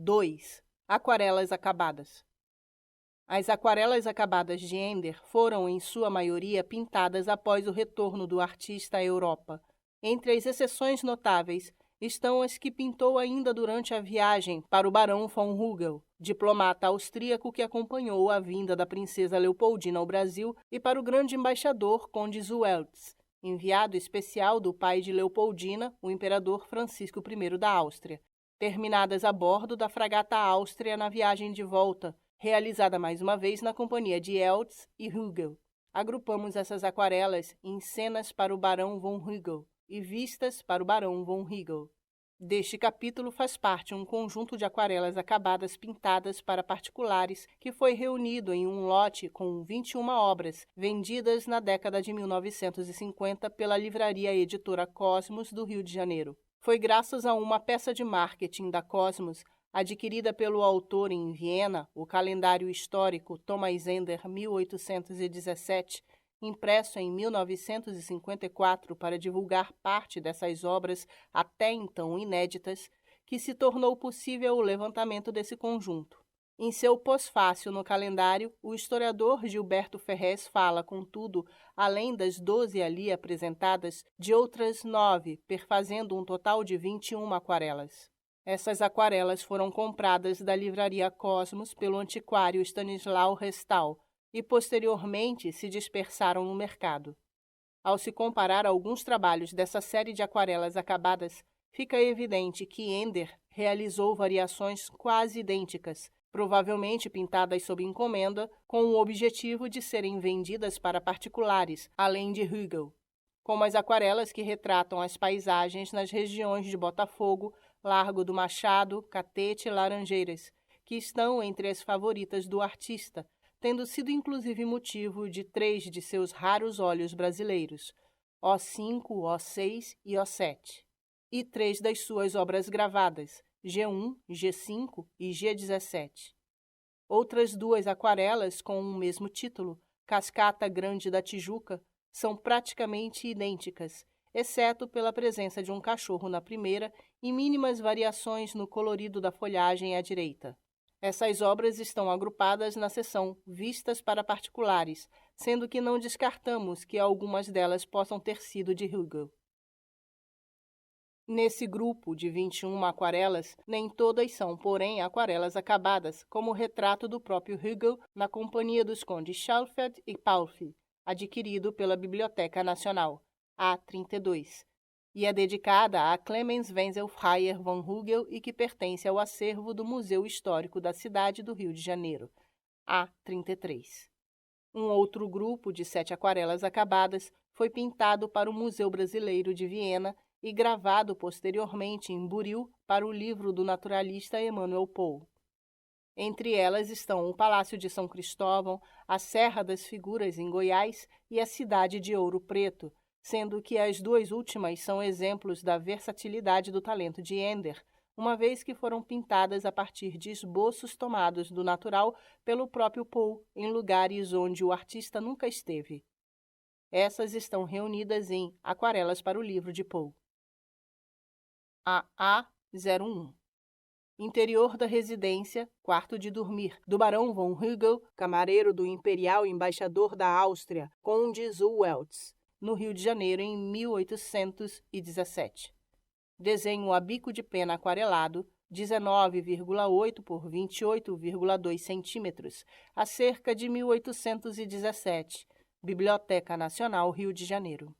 2. Aquarelas acabadas. As aquarelas acabadas de Ender foram, em sua maioria, pintadas após o retorno do artista à Europa. Entre as exceções notáveis estão as que pintou ainda durante a viagem para o barão von Hugel, diplomata austríaco que acompanhou a vinda da princesa Leopoldina ao Brasil, e para o grande embaixador conde Zueltz, enviado especial do pai de Leopoldina, o imperador Francisco I da Áustria, terminadas a bordo da fragata Áustria na viagem de volta, realizada mais uma vez na companhia de Eltz e Hugel. Agrupamos essas aquarelas em cenas para o barão von Hugel e vistas para o barão von Hugel. Deste capítulo faz parte um conjunto de aquarelas acabadas pintadas para particulares que foi reunido em um lote com 21 obras, vendidas na década de 1950 pela livraria editora Cosmos do Rio de Janeiro. Foi graças a uma peça de marketing da Cosmos, adquirida pelo autor em Viena, o calendário histórico Thomas Ender 1817, impresso em 1954 para divulgar parte dessas obras até então inéditas, que se tornou possível o levantamento desse conjunto. Em seu pós-fácio no calendário, o historiador Gilberto Ferrez fala, contudo, além das 12 ali apresentadas, de outras 9, perfazendo um total de 21 aquarelas. Essas aquarelas foram compradas da livraria Cosmos pelo antiquário Stanislau Restal e, posteriormente, se dispersaram no mercado. Ao se comparar alguns trabalhos dessa série de aquarelas acabadas, fica evidente que Ender realizou variações quase idênticas, provavelmente pintadas sob encomenda, com o objetivo de serem vendidas para particulares, além de Hugel, como as aquarelas que retratam as paisagens nas regiões de Botafogo, Largo do Machado, Catete e Laranjeiras, que estão entre as favoritas do artista, tendo sido inclusive motivo de 3 de seus raros óleos brasileiros, O5, O6 e O7, e 3 das suas obras gravadas, G1, G5 e G17. Outras 2 aquarelas com o mesmo título, Cascata Grande da Tijuca, são praticamente idênticas, exceto pela presença de um cachorro na primeira e mínimas variações no colorido da folhagem à direita. Essas obras estão agrupadas na seção Vistas para Particulares, sendo que não descartamos que algumas delas possam ter sido de Hugel. Nesse grupo de 21 aquarelas, nem todas são, porém, aquarelas acabadas, como o retrato do próprio Hugel na companhia dos condes Schalfeld e Paulfi, adquirido pela Biblioteca Nacional, A32, e é dedicada a Clemens Wenzel Freier von Hugel e que pertence ao acervo do Museu Histórico da cidade do Rio de Janeiro, A33. Um outro grupo de 7 aquarelas acabadas foi pintado para o Museu Brasileiro de Viena e gravado posteriormente em buril para o livro do naturalista Emanuel Paul. Entre elas estão o Palácio de São Cristóvão, a Serra das Figuras em Goiás e a cidade de Ouro Preto, sendo que as 2 últimas são exemplos da versatilidade do talento de Ender, uma vez que foram pintadas a partir de esboços tomados do natural pelo próprio Paul em lugares onde o artista nunca esteve. Essas estão reunidas em Aquarelas para o livro de Paul. A A01. Interior da residência, quarto de dormir, do barão von Hugel, camareiro do imperial embaixador da Áustria, conde Zueltz, no Rio de Janeiro, em 1817. Desenho a bico de pena aquarelado, 19,8 por 28,2 centímetros, a cerca de 1817. Biblioteca Nacional, Rio de Janeiro.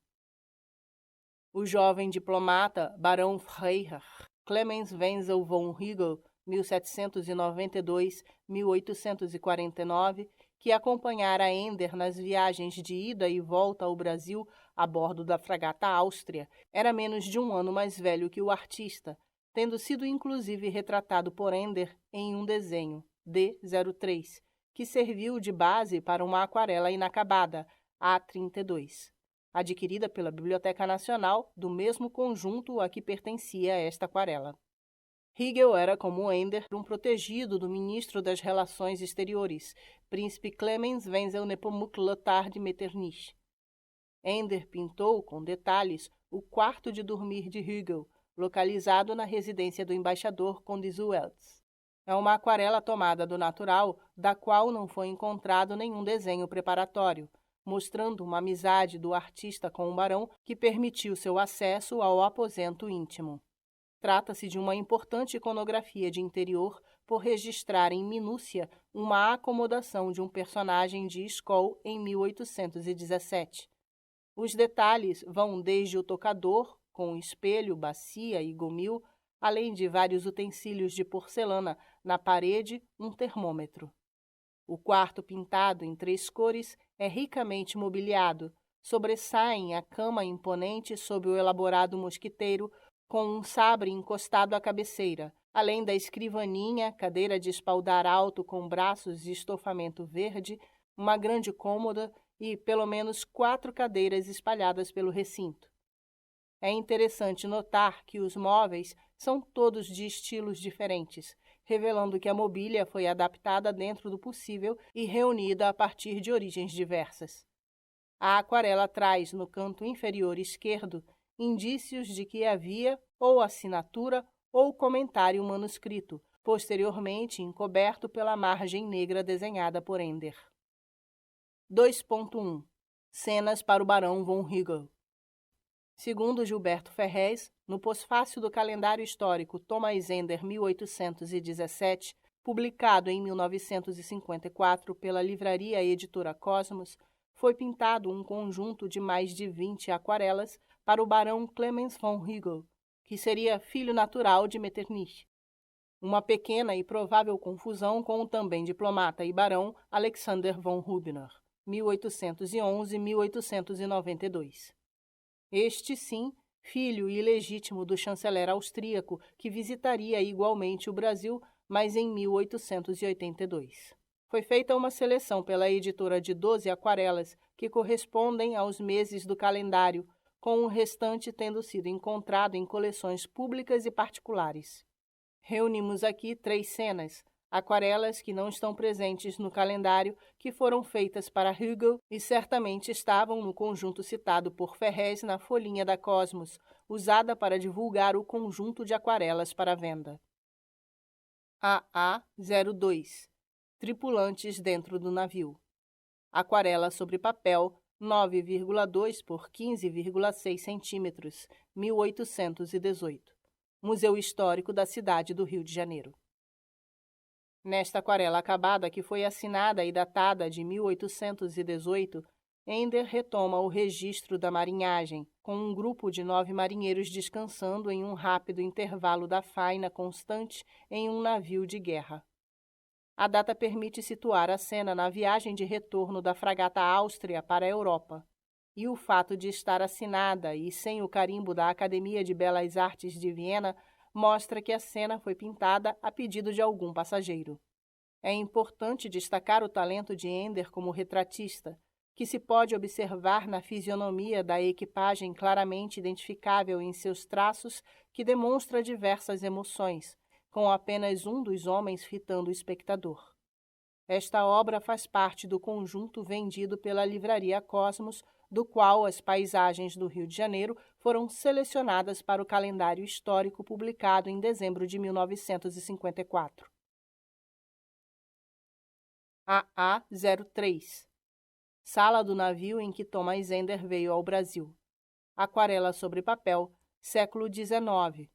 O jovem diplomata barão Freiherr Clemens Wenzel von Hugel, 1792-1849, que acompanhara Ender nas viagens de ida e volta ao Brasil a bordo da fragata Áustria, era menos de um ano mais velho que o artista, tendo sido inclusive retratado por Ender em um desenho, D03, que serviu de base para uma aquarela inacabada, A32, adquirida pela Biblioteca Nacional do mesmo conjunto a que pertencia esta aquarela. Hugel era, como Ender, um protegido do ministro das Relações Exteriores, príncipe Clemens Wenzel Nepomuk Lothar de Metternich. Ender pintou, com detalhes, o quarto de dormir de Hugel, localizado na residência do embaixador conde Zueltz. É uma aquarela tomada do natural, da qual não foi encontrado nenhum desenho preparatório, mostrando uma amizade do artista com o barão que permitiu seu acesso ao aposento íntimo. Trata-se de uma importante iconografia de interior por registrar em minúcia uma acomodação de um personagem de Skoll em 1817. Os detalhes vão desde o tocador, com espelho, bacia e gomil, além de vários utensílios de porcelana, na parede, um termômetro. O quarto, pintado em 3 cores, é ricamente mobiliado. Sobressaem a cama imponente sob o elaborado mosquiteiro, com um sabre encostado à cabeceira, além da escrivaninha, cadeira de espaldar alto com braços de estofamento verde, uma grande cômoda e pelo menos 4 cadeiras espalhadas pelo recinto. É interessante notar que os móveis são todos de estilos diferentes, revelando que a mobília foi adaptada dentro do possível e reunida a partir de origens diversas. A aquarela traz, no canto inferior esquerdo, indícios de que havia ou assinatura ou comentário manuscrito, posteriormente encoberto pela margem negra desenhada por Ender. 2.1 Cenas para o Barão von Hugel. Segundo Gilberto Ferrez, no pós-fácil do calendário histórico Thomas Ender 1817, publicado em 1954 pela livraria editora Cosmos, foi pintado um conjunto de mais de 20 aquarelas para o barão Clemens von Hugel, que seria filho natural de Metternich. Uma pequena e provável confusão com o também diplomata e barão Alexander von Hübner, 1811-1892. Este, sim, filho ilegítimo do chanceler austríaco, que visitaria igualmente o Brasil, mas em 1882. Foi feita uma seleção pela editora de 12 aquarelas, que correspondem aos meses do calendário, com o restante tendo sido encontrado em coleções públicas e particulares. Reunimos aqui 3 cenas, aquarelas que não estão presentes no calendário, que foram feitas para Hugel e certamente estavam no conjunto citado por Ferrez na folhinha da Cosmos, usada para divulgar o conjunto de aquarelas para venda. AA02 Tripulantes dentro do navio. Aquarela sobre papel, 9,2 por 15,6 centímetros, 1818. Museu Histórico da cidade do Rio de Janeiro. Nesta aquarela acabada, que foi assinada e datada de 1818, Ender retoma o registro da marinhagem, com um grupo de 9 marinheiros descansando em um rápido intervalo da faina constante em um navio de guerra. A data permite situar a cena na viagem de retorno da fragata Áustria para a Europa, e o fato de estar assinada e sem o carimbo da Academia de Belas Artes de Viena mostra que a cena foi pintada a pedido de algum passageiro. É importante destacar o talento de Ender como retratista, que se pode observar na fisionomia da equipagem claramente identificável em seus traços, que demonstra diversas emoções, com apenas um dos homens fitando o espectador. Esta obra faz parte do conjunto vendido pela livraria Cosmos, do qual as paisagens do Rio de Janeiro foram selecionadas para o calendário histórico publicado em dezembro de 1954. AA03 Sala do navio em que Thomas Ender veio ao Brasil. Aquarela sobre papel, século XIX,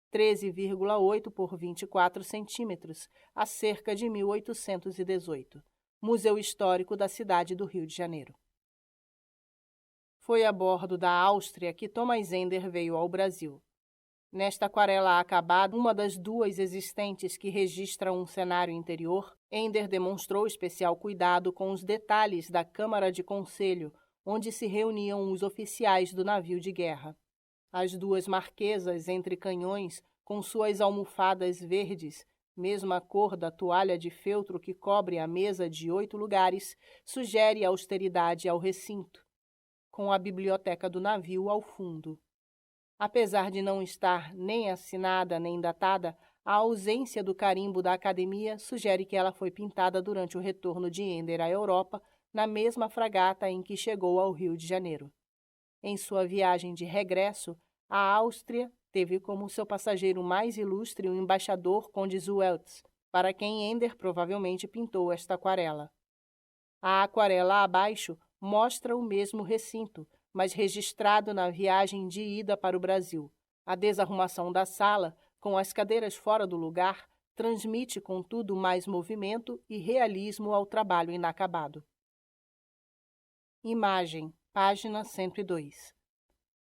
13,8 por 24 centímetros, a cerca de 1818. Museu Histórico da cidade do Rio de Janeiro. Foi a bordo da Áustria que Thomas Ender veio ao Brasil. Nesta aquarela acabada, uma das 2 existentes que registra um cenário interior, Ender demonstrou especial cuidado com os detalhes da Câmara de Conselho, onde se reuniam os oficiais do navio de guerra. As 2 marquesas entre canhões, com suas almofadas verdes, mesma cor da toalha de feltro que cobre a mesa de 8 lugares, sugere austeridade ao recinto, com a biblioteca do navio ao fundo. Apesar de não estar nem assinada nem datada, a ausência do carimbo da Academia sugere que ela foi pintada durante o retorno de Ender à Europa, na mesma fragata em que chegou ao Rio de Janeiro. Em sua viagem de regresso, a Áustria teve como seu passageiro mais ilustre o embaixador Conde Zueltz, para quem Ender provavelmente pintou esta aquarela. A aquarela abaixo mostra o mesmo recinto, mas registrado na viagem de ida para o Brasil. A desarrumação da sala, com as cadeiras fora do lugar, transmite, contudo, mais movimento e realismo ao trabalho inacabado. Imagem, página 102.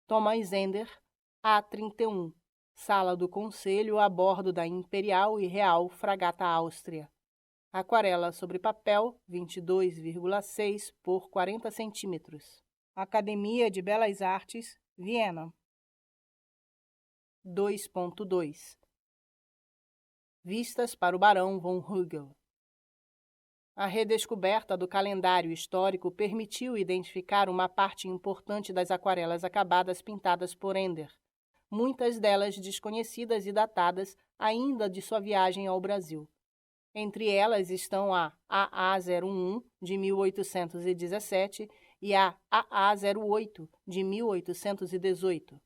Thomas Ender, A31, Sala do Conselho a bordo da Imperial e Real Fragata Áustria. Aquarela sobre papel, 22,6 por 40 centímetros. Academia de Belas Artes, Viena. 2.2 Vistas para o Barão von Hugel. A redescoberta do calendário histórico permitiu identificar uma parte importante das aquarelas acabadas pintadas por Ender, muitas delas desconhecidas e datadas ainda de sua viagem ao Brasil. Entre elas estão a AA01, de 1817, e a AA08, de 1818.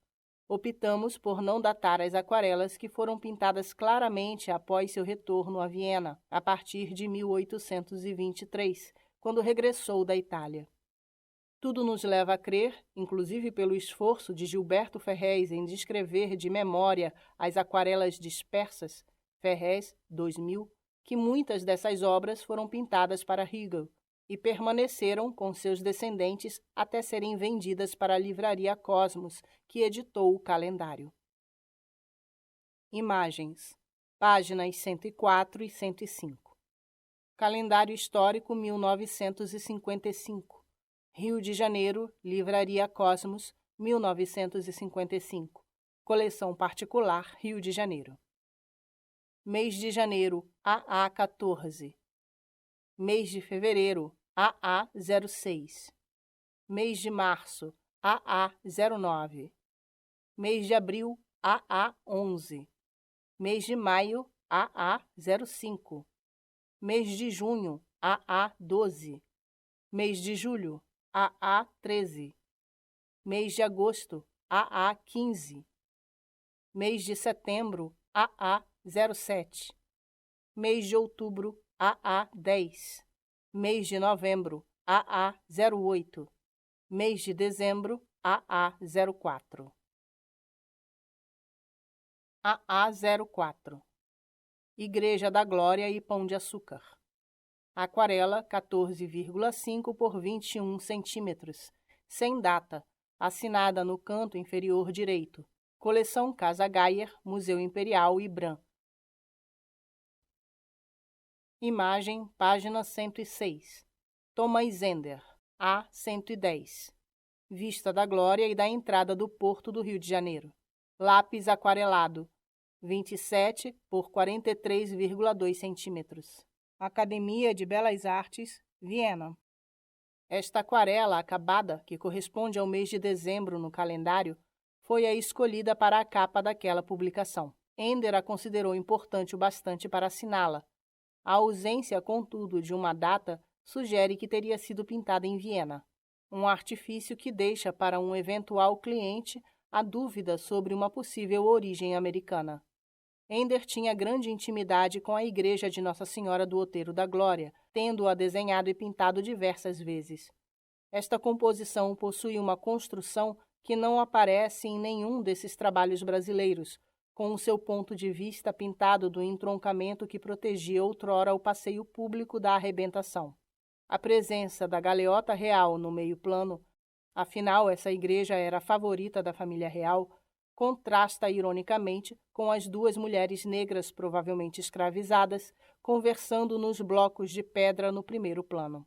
Optamos por não datar as aquarelas que foram pintadas claramente após seu retorno a Viena, a partir de 1823, quando regressou da Itália. Tudo nos leva a crer, inclusive pelo esforço de Gilberto Ferrez em descrever de memória as aquarelas dispersas, Ferrez, 2000, que muitas dessas obras foram pintadas para Hugel e permaneceram com seus descendentes até serem vendidas para a livraria Cosmos, que editou o calendário. Imagens, páginas 104 e 105. Calendário Histórico 1955. Rio de Janeiro, Livraria Cosmos, 1955. Coleção particular, Rio de Janeiro. Mês de janeiro, AA14. Mês de fevereiro, AA06. Mês de março, AA09. Mês de abril, AA11. Mês de maio, AA05. Mês de junho, AA12. Mês de julho, AA13. Mês de agosto, AA15. Mês de setembro, AA07. Mês de outubro, AA10. Mês de novembro, AA08. Mês de dezembro, AA04. AA04. Igreja da Glória e Pão de Açúcar. Aquarela 14,5 por 21 centímetros, sem data, assinada no canto inferior direito. Coleção Casa Gayer, Museu Imperial Ibram. Imagem, página 106. Thomas Ender, A110. Vista da Glória e da entrada do Porto do Rio de Janeiro. Lápis aquarelado, 27 por 43,2 centímetros. Academia de Belas Artes, Viena. Esta aquarela acabada, que corresponde ao mês de dezembro no calendário, foi a escolhida para a capa daquela publicação. Ender a considerou importante o bastante para assiná-la. A ausência, contudo, de uma data sugere que teria sido pintada em Viena, um artifício que deixa para um eventual cliente a dúvida sobre uma possível origem americana. Ender tinha grande intimidade com a igreja de Nossa Senhora do Outeiro da Glória, tendo-a desenhado e pintado diversas vezes. Esta composição possui uma construção que não aparece em nenhum desses trabalhos brasileiros, com o seu ponto de vista pintado do entroncamento que protegia outrora o passeio público da arrebentação. A presença da galeota real no meio-plano, afinal essa igreja era a favorita da família real, contrasta ironicamente com as duas mulheres negras provavelmente escravizadas, conversando nos blocos de pedra no primeiro plano.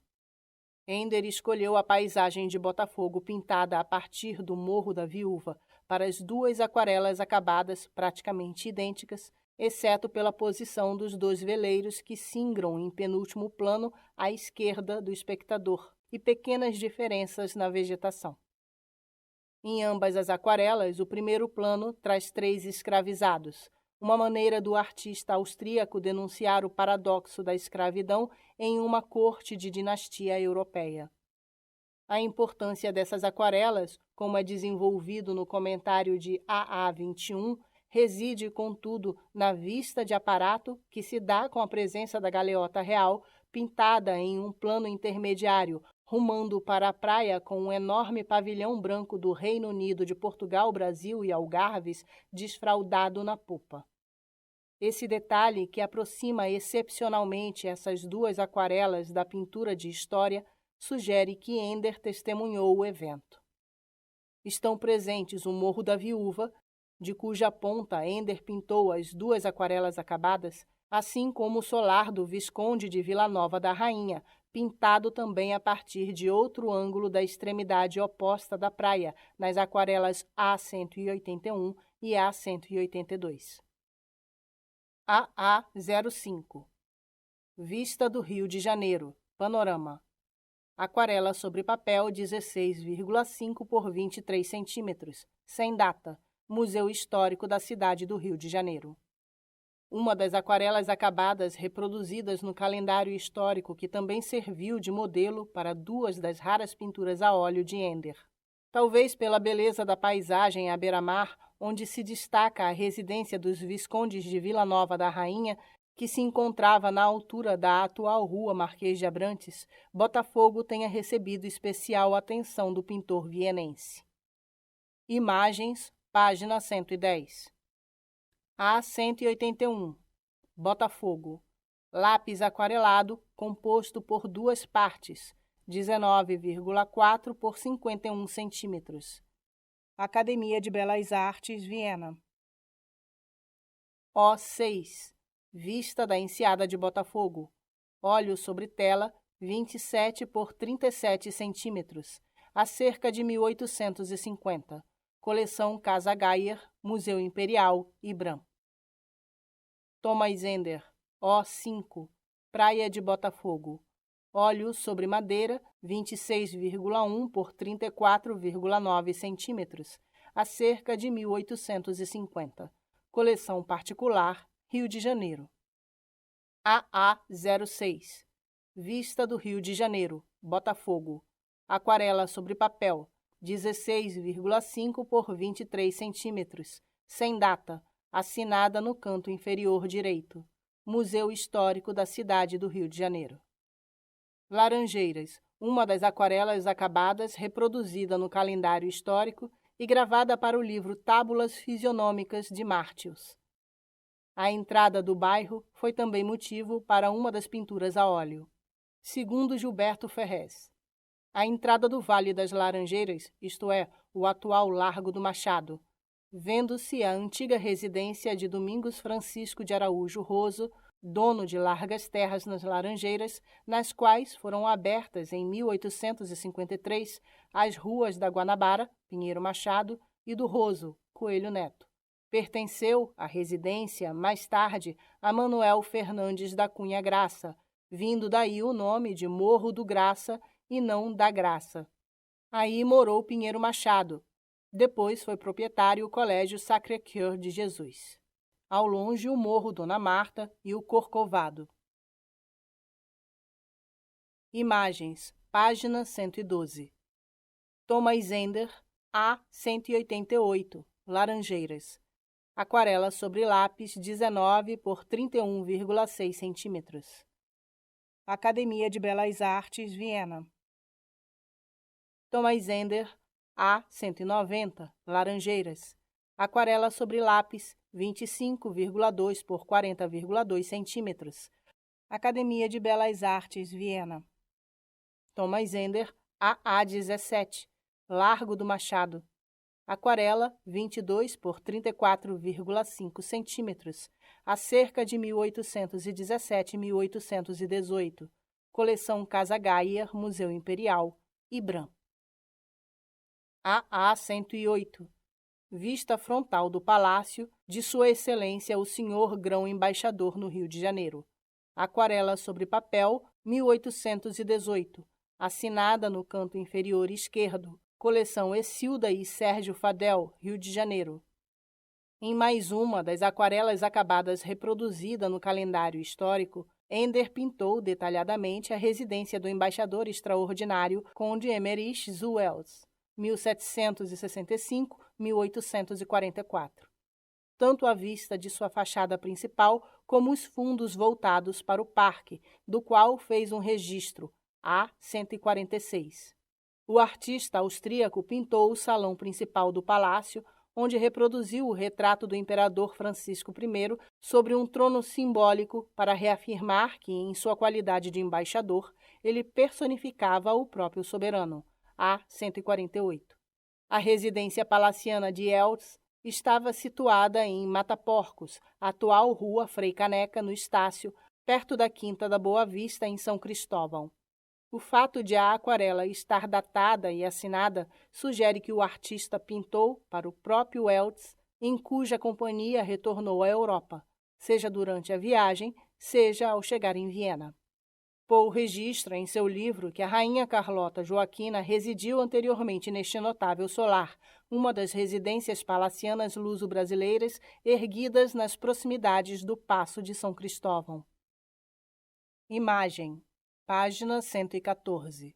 Ender escolheu a paisagem de Botafogo pintada a partir do Morro da Viúva para as duas aquarelas acabadas praticamente idênticas, exceto pela posição dos dois veleiros que singram em penúltimo plano à esquerda do espectador e pequenas diferenças na vegetação. Em ambas as aquarelas, o primeiro plano traz 3 escravizados, uma maneira do artista austríaco denunciar o paradoxo da escravidão em uma corte de dinastia europeia. A importância dessas aquarelas, como é desenvolvido no comentário de AA21, reside, contudo, na vista de aparato que se dá com a presença da galeota real, pintada em um plano intermediário, rumando para a praia com um enorme pavilhão branco do Reino Unido, de Portugal, Brasil e Algarves desfraldado na popa. Esse detalhe, que aproxima excepcionalmente essas duas aquarelas da pintura de história, sugere que Ender testemunhou o evento. Estão presentes o Morro da Viúva, de cuja ponta Ender pintou as duas aquarelas acabadas, assim como o solar do Visconde de Vila Nova da Rainha, pintado também a partir de outro ângulo da extremidade oposta da praia, nas aquarelas A181 e A182. AA05. Vista do Rio de Janeiro. Panorama. Aquarela sobre papel 16,5 por 23 centímetros. Sem data. Museu Histórico da cidade do Rio de Janeiro. Uma das aquarelas acabadas reproduzidas no calendário histórico, que também serviu de modelo para duas das raras pinturas a óleo de Ender. Talvez pela beleza da paisagem à beira-mar, onde se destaca a residência dos Viscondes de Vila Nova da Rainha, que se encontrava na altura da atual Rua Marquês de Abrantes, Botafogo tenha recebido especial atenção do pintor vienense. Imagens, página 110. A181. Botafogo. Lápis aquarelado, composto por duas partes, 19,4 por 51 centímetros. Academia de Belas Artes, Viena. O6. Vista da Enseada de Botafogo. Óleo sobre tela, 27 por 37 centímetros, a cerca de 1850. Coleção Casa Geyer, Museu Imperial, Ibram. Thomas Ender, O5. Praia de Botafogo. Óleo sobre madeira, 26,1 por 34,9 centímetros, a cerca de 1850. Coleção particular, Rio de Janeiro. AA06. Vista do Rio de Janeiro, Botafogo. Aquarela sobre papel, 16,5 por 23 centímetros, sem data, assinada no canto inferior direito. Museu Histórico da cidade do Rio de Janeiro. Laranjeiras, uma das aquarelas acabadas reproduzida no calendário histórico e gravada para o livro Tábulas Fisionômicas de Mártios. A entrada do bairro foi também motivo para uma das pinturas a óleo. Segundo Gilberto Ferrez, a entrada do Vale das Laranjeiras, isto é, o atual Largo do Machado, vendo-se a antiga residência de Domingos Francisco de Araújo Roso, dono de largas terras nas Laranjeiras, nas quais foram abertas em 1853 as ruas da Guanabara, Pinheiro Machado, e do Roso, Coelho Neto. Pertenceu a residência, mais tarde, a Manuel Fernandes da Cunha Graça, vindo daí o nome de Morro do Graça e não da Graça. Aí morou Pinheiro Machado. Depois foi proprietário o Colégio Sacré-Cœur de Jesus. Ao longe, o Morro Dona Marta e o Corcovado. Imagens, página 112. Thomas Ender, A188, Laranjeiras. Aquarela sobre lápis, 19 por 31,6 centímetros. Academia de Belas Artes, Viena. Thomas Ender, A190, Laranjeiras. Aquarela sobre lápis, 25,2 por 40,2 centímetros. Academia de Belas Artes, Viena. Thomas Ender, AA17, Largo do Machado. Aquarela, 22 por 34,5 centímetros, a cerca de 1817 e 1818. Coleção Casa Geyer, Museu Imperial, Ibram. AA108. Vista frontal do Palácio de Sua Excelência o Senhor Grão-Embaixador no Rio de Janeiro. Aquarela sobre papel, 1818. Assinada no canto inferior esquerdo. Coleção Exilda e Sérgio Fadel, Rio de Janeiro. Em mais uma das aquarelas acabadas reproduzida no calendário histórico, Ender pintou detalhadamente a residência do embaixador extraordinário Conde Emmerich zu Wels, 1765-1844. tanto à vista de sua fachada principal como os fundos voltados para o parque, do qual fez um registro, A146. O artista austríaco pintou o salão principal do palácio, onde reproduziu o retrato do imperador Francisco I sobre um trono simbólico para reafirmar que, em sua qualidade de embaixador, ele personificava o próprio soberano, A148. A residência palaciana de Eltz estava situada em Mataporcos, atual Rua Frei Caneca, no Estácio, perto da Quinta da Boa Vista, em São Cristóvão. O fato de a aquarela estar datada e assinada sugere que o artista pintou para o próprio Eltz, em cuja companhia retornou à Europa, seja durante a viagem, seja ao chegar em Viena. Poe registra em seu livro que a rainha Carlota Joaquina residiu anteriormente neste notável solar, uma das residências palacianas luso-brasileiras erguidas nas proximidades do Paço de São Cristóvão. Imagem. Página 114.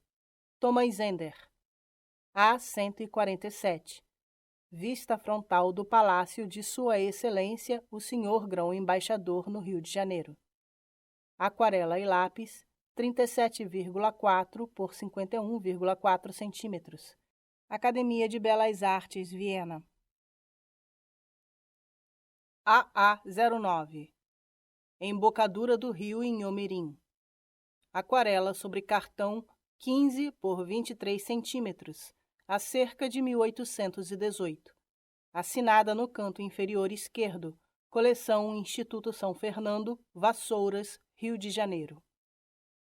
Thomas Ender. A147. Vista frontal do Palácio de Sua Excelência, o Senhor Grão-Embaixador no Rio de Janeiro. Aquarela e lápis, 37,4 por 51,4 centímetros. Academia de Belas Artes, Viena. AA09. Embocadura do Rio Inhomirim. Aquarela sobre cartão 15 por 23 centímetros, a cerca de 1818. Assinada no canto inferior esquerdo. Coleção Instituto São Fernando, Vassouras, Rio de Janeiro.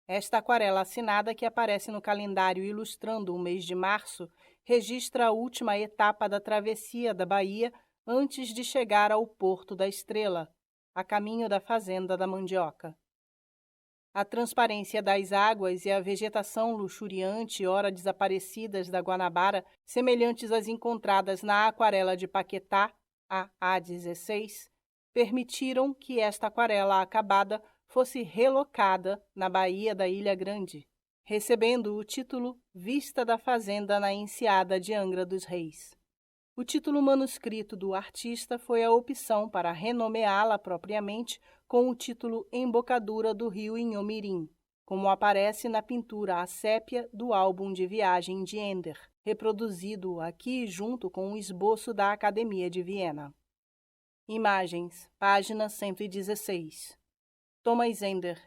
Esta aquarela assinada, que aparece no calendário ilustrando o mês de março, registra a última etapa da travessia da Bahia antes de chegar ao Porto da Estrela, a caminho da Fazenda da Mandioca. A transparência das águas e a vegetação luxuriante, ora desaparecidas da Guanabara, semelhantes às encontradas na aquarela de Paquetá, AA16, permitiram que esta aquarela acabada fosse relocada na Baía da Ilha Grande, recebendo o título Vista da Fazenda na Enseada de Angra dos Reis. O título manuscrito do artista foi a opção para renomeá-la propriamente com o título Embocadura do Rio Inhomirim, como aparece na pintura a sépia do álbum de viagem de Ender, reproduzido aqui junto com o esboço da Academia de Viena. Imagens, página 116. Thomas Ender,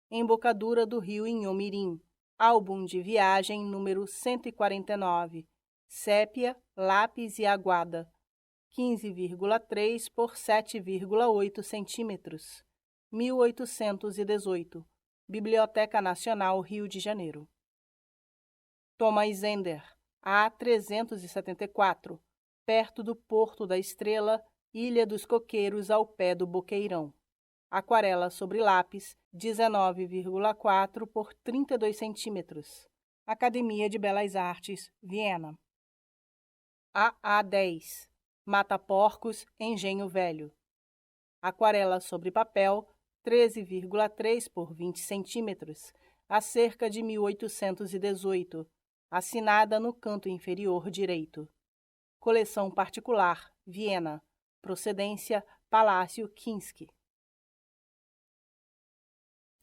Embocadura do Rio Inhomirim, álbum de viagem número 149, sépia, lápis e aguada, 15,3 por 7,8 centímetros, 1818, Biblioteca Nacional, Rio de Janeiro. Thomas Ender, A374, perto do Porto da Estrela, Ilha dos Coqueiros, ao pé do Boqueirão. Aquarela sobre lápis, 19,4 por 32 centímetros. Academia de Belas Artes, Viena. AA10. Mataporcos, Engenho Velho. Aquarela sobre papel, 13,3 por 20 centímetros, a cerca de 1818. Assinada no canto inferior direito. Coleção particular, Viena. Procedência, Palácio Kinski.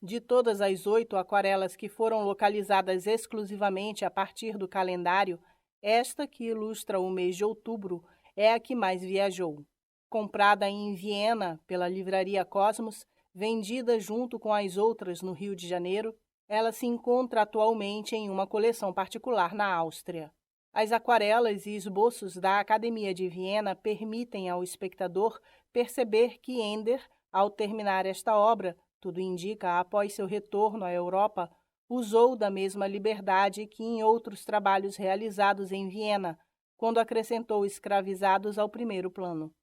De todas as 8 aquarelas que foram localizadas exclusivamente a partir do calendário, esta que ilustra o mês de outubro é a que mais viajou. Comprada em Viena pela Livraria Cosmos, vendida junto com as outras no Rio de Janeiro, ela se encontra atualmente em uma coleção particular na Áustria. As aquarelas e esboços da Academia de Viena permitem ao espectador perceber que Ender, ao terminar esta obra, tudo indica após seu retorno à Europa, usou da mesma liberdade que em outros trabalhos realizados em Viena, quando acrescentou escravizados ao primeiro plano.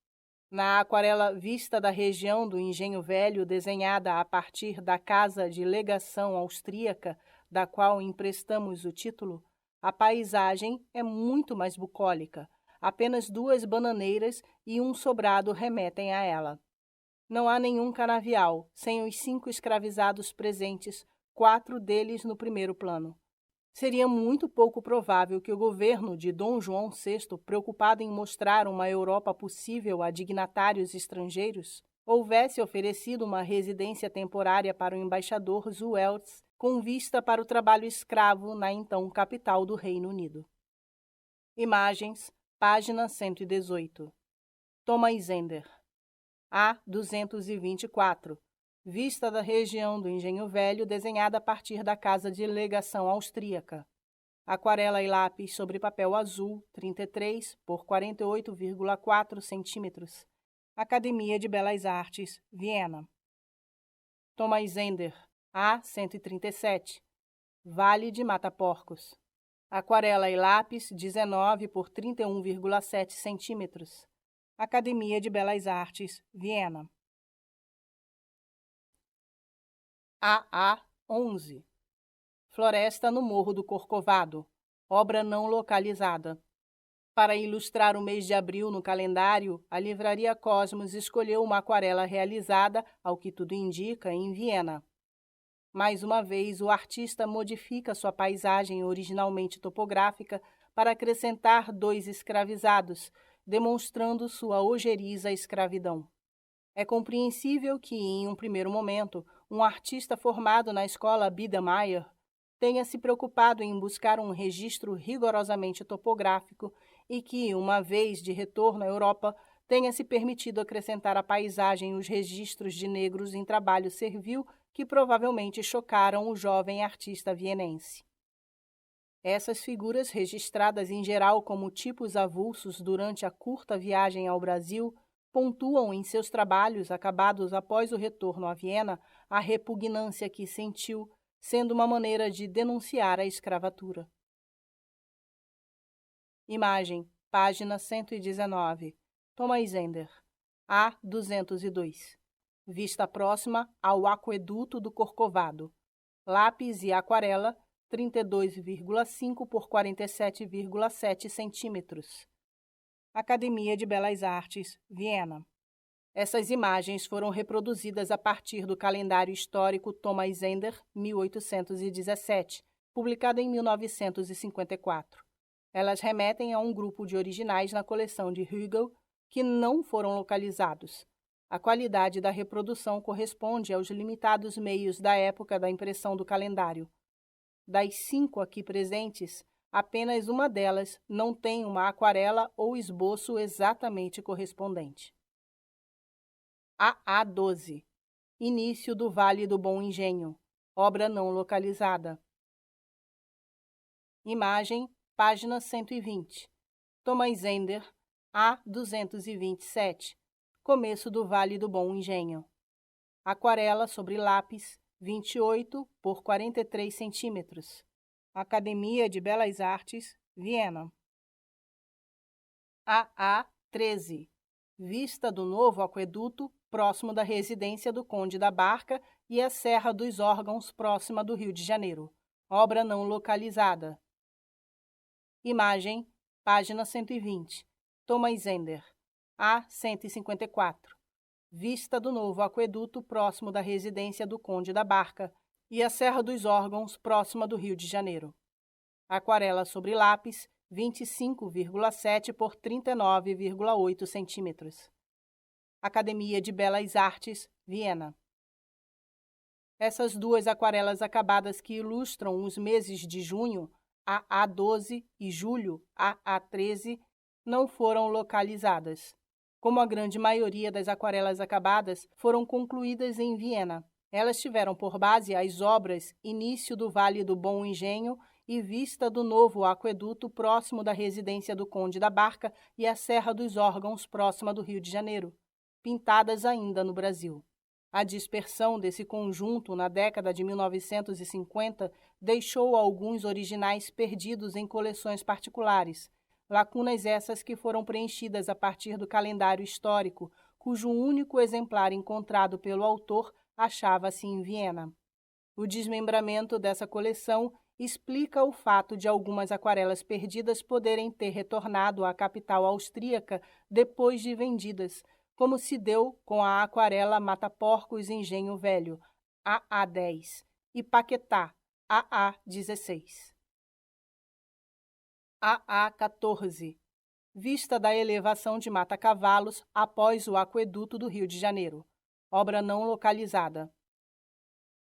Na aquarela Vista da Região do Engenho Velho, desenhada a partir da Casa de Legação Austríaca, da qual emprestamos o título, a paisagem é muito mais bucólica. Apenas 2 bananeiras e um sobrado remetem a ela. Não há nenhum canavial, sem os 5 escravizados presentes, 4 deles no primeiro plano. Seria muito pouco provável que o governo de Dom João VI, preocupado em mostrar uma Europa possível a dignatários estrangeiros, houvesse oferecido uma residência temporária para o embaixador Zwelz, com vista para o trabalho escravo na então capital do Reino Unido. Imagens, página 118. Thomas Ender. A224. Vista da região do Engenho Velho desenhada a partir da Casa de Legação Austríaca. Aquarela e lápis sobre papel azul, 33 por 48,4 centímetros. Academia de Belas Artes, Viena. Thomas Ender. A137. Vale de Mata Porcos. Aquarela e lápis, 19 por 31,7 centímetros. Academia de Belas Artes, Viena. AA11. Floresta no Morro do Corcovado. Obra não localizada. Para ilustrar o mês de abril no calendário, a Livraria Cosmos escolheu uma aquarela realizada, ao que tudo indica, em Viena. Mais uma vez, o artista modifica sua paisagem originalmente topográfica para acrescentar 2 escravizados, demonstrando sua ojeriza à escravidão. É compreensível que, em um primeiro momento, um artista formado na escola Biedermeier tenha se preocupado em buscar um registro rigorosamente topográfico e que, uma vez de retorno à Europa, tenha se permitido acrescentar à paisagem os registros de negros em trabalho servil que provavelmente chocaram o jovem artista vienense. Essas figuras, registradas em geral como tipos avulsos durante a curta viagem ao Brasil, pontuam em seus trabalhos acabados após o retorno a Viena a repugnância que sentiu, sendo uma maneira de denunciar a escravatura. Imagem, página 119. Thomas Ender. A202. Vista próxima ao Aqueduto do Corcovado. Lápis e aquarela, 32,5 por 47,7 centímetros. Academia de Belas Artes, Viena. Essas imagens foram reproduzidas a partir do calendário histórico Thomas Ender, 1817, publicado em 1954. Elas remetem a um grupo de originais na coleção de Hügel que não foram localizados. A qualidade da reprodução corresponde aos limitados meios da época da impressão do calendário. Das 5 aqui presentes, apenas uma delas não tem uma aquarela ou esboço exatamente correspondente. AA12. Início do Vale do Bom Engenho. Obra não localizada. Imagem, página 120. Thomas Ender, A227. Começo do Vale do Bom Engenho. Aquarela sobre lápis, 28 por 43 centímetros. Academia de Belas Artes, Viena. AA13. Vista do novo aqueduto próximo da residência do Conde da Barca e a Serra dos Órgãos próxima do Rio de Janeiro. Obra não localizada. Imagem, página 120. Thomas Ender. A154. Vista do novo aqueduto próximo da residência do Conde da Barca e a Serra dos Órgãos próxima do Rio de Janeiro. Aquarela sobre lápis, 25,7 por 39,8 centímetros. Academia de Belas Artes, Viena. Essas 2 aquarelas acabadas que ilustram os meses de junho, AA12, e julho, AA13, não foram localizadas. Como a grande maioria das aquarelas acabadas, foram concluídas em Viena. Elas tiveram por base as obras Início do Vale do Bom Engenho e Vista do Novo Aqueduto próximo da residência do Conde da Barca e a Serra dos Órgãos próxima do Rio de Janeiro, pintadas ainda no Brasil. A dispersão desse conjunto na década de 1950 deixou alguns originais perdidos em coleções particulares, lacunas essas que foram preenchidas a partir do calendário histórico, cujo único exemplar encontrado pelo autor achava-se em Viena. O desmembramento dessa coleção explica o fato de algumas aquarelas perdidas poderem ter retornado à capital austríaca depois de vendidas, como se deu com a aquarela Mata Porcos Engenho Velho, AA10, e Paquetá, AA16. AA14. Vista da elevação de Mata Cavalos após o aqueduto do Rio de Janeiro. Obra não localizada.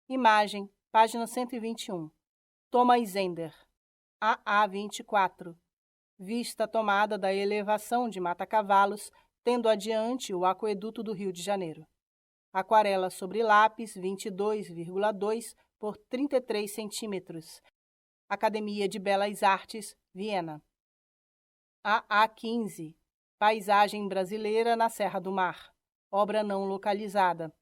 Imagem, página 121. Thomas Ender. AA24. Vista tomada da elevação de Mata Cavalos, tendo adiante o aqueduto do Rio de Janeiro. Aquarela sobre lápis 22,2 por 33 centímetros. Academia de Belas Artes, Viena. AA15. Paisagem brasileira na Serra do Mar. Obra não localizada.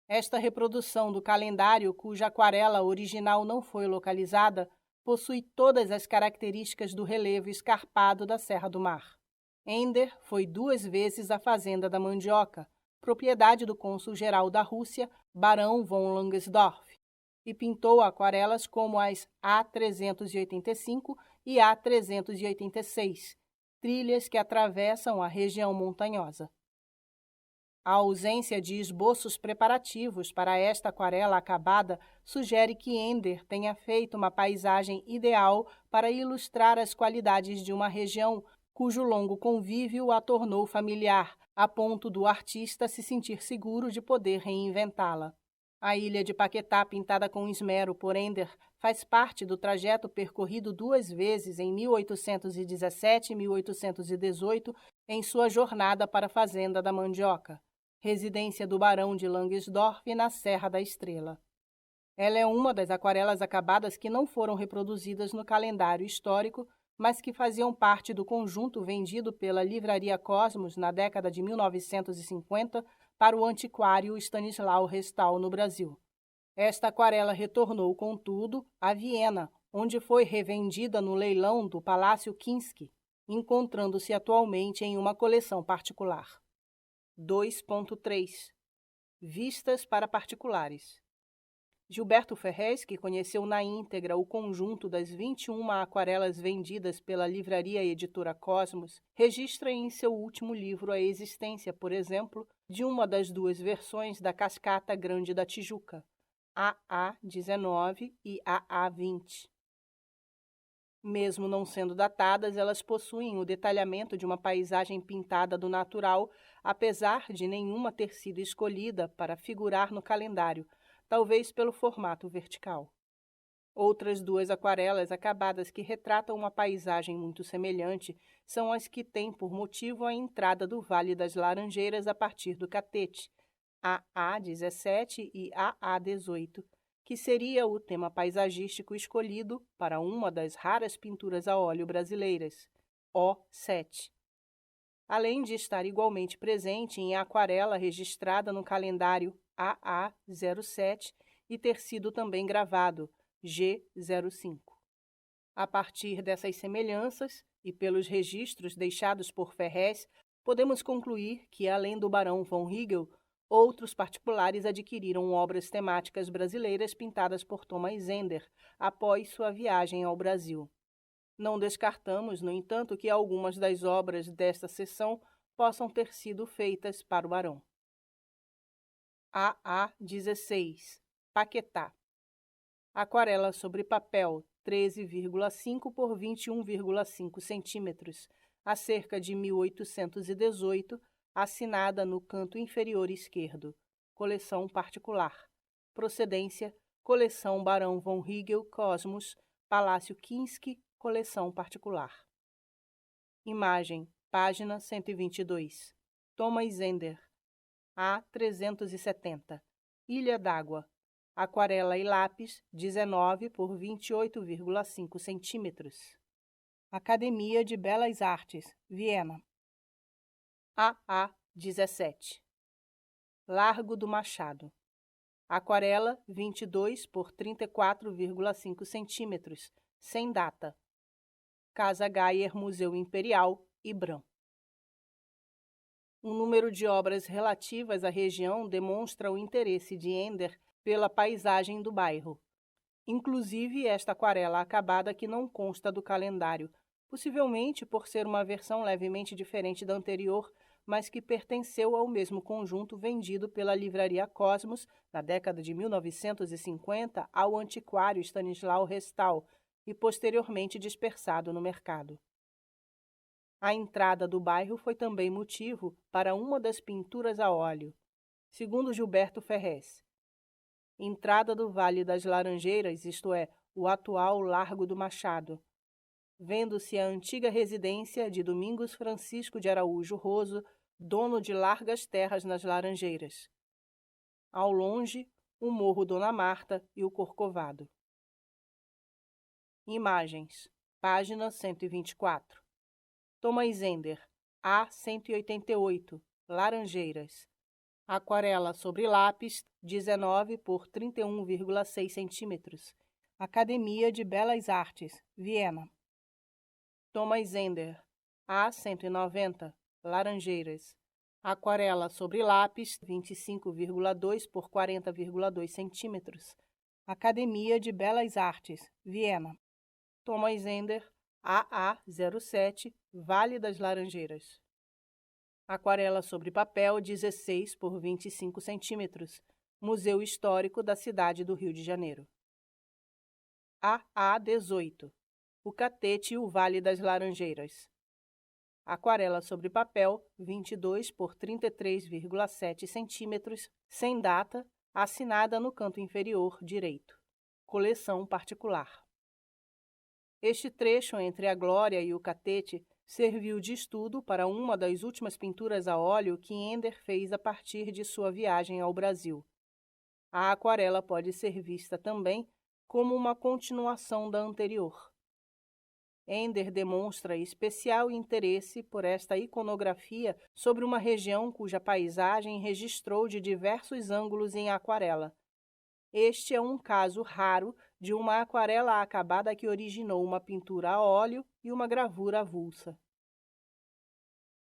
Esta reprodução do calendário, cuja aquarela original não foi localizada, possui todas as características do relevo escarpado da Serra do Mar. Ender foi 2 vezes à Fazenda da Mandioca, propriedade do cônsul-geral da Rússia, Barão von Langsdorff, e pintou aquarelas como as A385 e A386, trilhas que atravessam a região montanhosa. A ausência de esboços preparativos para esta aquarela acabada sugere que Ender tenha feito uma paisagem ideal para ilustrar as qualidades de uma região cujo longo convívio a tornou familiar, a ponto do artista se sentir seguro de poder reinventá-la. A ilha de Paquetá, pintada com esmero por Ender, faz parte do trajeto percorrido 2 vezes em 1817 e 1818 em sua jornada para a Fazenda da Mandioca, residência do Barão de Langsdorff na Serra da Estrela. Ela é uma das aquarelas acabadas que não foram reproduzidas no calendário histórico, mas que faziam parte do conjunto vendido pela Livraria Cosmos na década de 1950 para o antiquário Stanislau Restal no Brasil. Esta aquarela retornou, contudo, a Viena, onde foi revendida no leilão do Palácio Kinski, encontrando-se atualmente em uma coleção particular. 2.3. Vistas para particulares. Gilberto Ferrez, que conheceu na íntegra o conjunto das 21 aquarelas vendidas pela Livraria Editora Cosmos, registra em seu último livro a existência, por exemplo, de uma das 2 versões da Cascata Grande da Tijuca, AA19 e AA20. Mesmo não sendo datadas, elas possuem o detalhamento de uma paisagem pintada do natural, apesar de nenhuma ter sido escolhida para figurar no calendário, talvez pelo formato vertical. Outras 2 aquarelas acabadas que retratam uma paisagem muito semelhante são as que têm por motivo a entrada do Vale das Laranjeiras a partir do Catete, AA17 e AA18, que seria o tema paisagístico escolhido para uma das raras pinturas a óleo brasileiras, O7. Além de estar igualmente presente em aquarela registrada no calendário AA07 e ter sido também gravado, G05. A partir dessas semelhanças e pelos registros deixados por Ferrez, podemos concluir que, além do Barão von Rigel, outros particulares adquiriram obras temáticas brasileiras pintadas por Thomas Ender após sua viagem ao Brasil. Não descartamos, no entanto, que algumas das obras desta seção possam ter sido feitas para o Barão. AA16. Paquetá. Aquarela sobre papel 13,5 por 21,5 centímetros, a cerca de 1818, assinada no canto inferior esquerdo. Coleção particular. Procedência: Coleção Barão von Rigel Cosmos, Palácio Kinski, coleção particular. Imagem, página 122. Thomas Ender. A370. Ilha d'Água. Aquarela e lápis 19 por 28,5 centímetros. Academia de Belas Artes, Viena. AA17. Largo do Machado. Aquarela 22 por 34,5 centímetros, sem data. Casa Geyer Museu Imperial, Ibram. Um número de obras relativas à região demonstra o interesse de Ender pela paisagem do bairro. Inclusive esta aquarela acabada que não consta do calendário, possivelmente por ser uma versão levemente diferente da anterior, mas que pertenceu ao mesmo conjunto vendido pela Livraria Cosmos na década de 1950 ao antiquário Stanislau Restal e posteriormente dispersado no mercado. A entrada do bairro foi também motivo para uma das pinturas a óleo, segundo Gilberto Ferrez. Entrada do Vale das Laranjeiras, isto é, o atual Largo do Machado, vendo-se a antiga residência de Domingos Francisco de Araújo Roso, dono de largas terras nas Laranjeiras. Ao longe, o Morro Dona Marta e o Corcovado. Imagens. Página 124. Thomas Ender, A188, Laranjeiras. Aquarela sobre lápis, 19 por 31,6 centímetros. Academia de Belas Artes, Viena. Thomas Ender, A190, Laranjeiras. Aquarela sobre lápis, 25,2 por 40,2 centímetros. Academia de Belas Artes, Viena. Thomas Ender, AA07, Vale das Laranjeiras. Aquarela sobre papel, 16 por 25 centímetros. Museu Histórico da cidade do Rio de Janeiro. AA18, O Catete e o Vale das Laranjeiras. Aquarela sobre papel, 22 por 33,7 centímetros, sem data, assinada no canto inferior direito. Coleção particular. Este trecho entre a Glória e o Catete serviu de estudo para uma das últimas pinturas a óleo que Ender fez a partir de sua viagem ao Brasil. A aquarela pode ser vista também como uma continuação da anterior. Ender demonstra especial interesse por esta iconografia sobre uma região cuja paisagem registrou de diversos ângulos em aquarela. Este é um caso raro de uma aquarela acabada que originou uma pintura a óleo e uma gravura avulsa.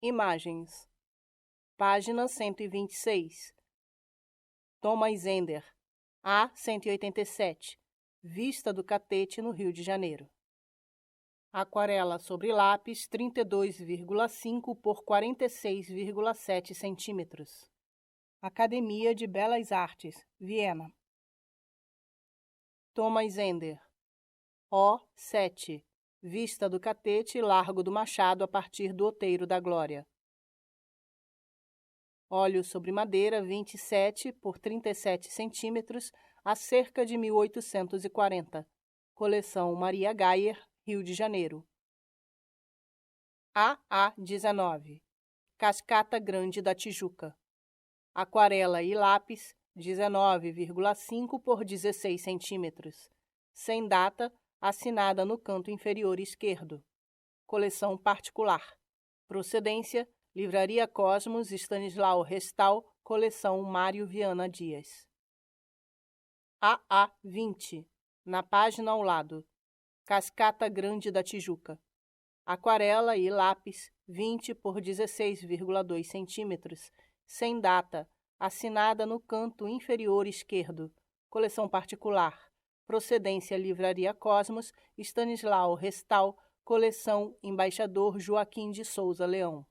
Imagens. Página 126. Thomas Ender, A187, Vista do Catete no Rio de Janeiro. Aquarela sobre lápis, 32,5 por 46,7 centímetros. Academia de Belas Artes, Viena. Thomas Ender, O7, Vista do Catete, Largo do Machado a partir do Outeiro da Glória. Óleo sobre madeira, 27 por 37 centímetros, a cerca de 1840. Coleção Maria Gayer, Rio de Janeiro. AA19, Cascata Grande da Tijuca. Aquarela e lápis, 19,5 por 16 centímetros. Sem data, assinada no canto inferior esquerdo. Coleção particular. Procedência, Livraria Cosmos, Stanislau Restal, Coleção Mário Viana Dias. AA20, na página ao lado. Cascata Grande da Tijuca. Aquarela e lápis, 20 por 16,2 centímetros. Sem data, assinada no canto inferior esquerdo. Coleção particular. Procedência Livraria Cosmos, Stanislau Restal, Coleção Embaixador Joaquim de Souza Leão.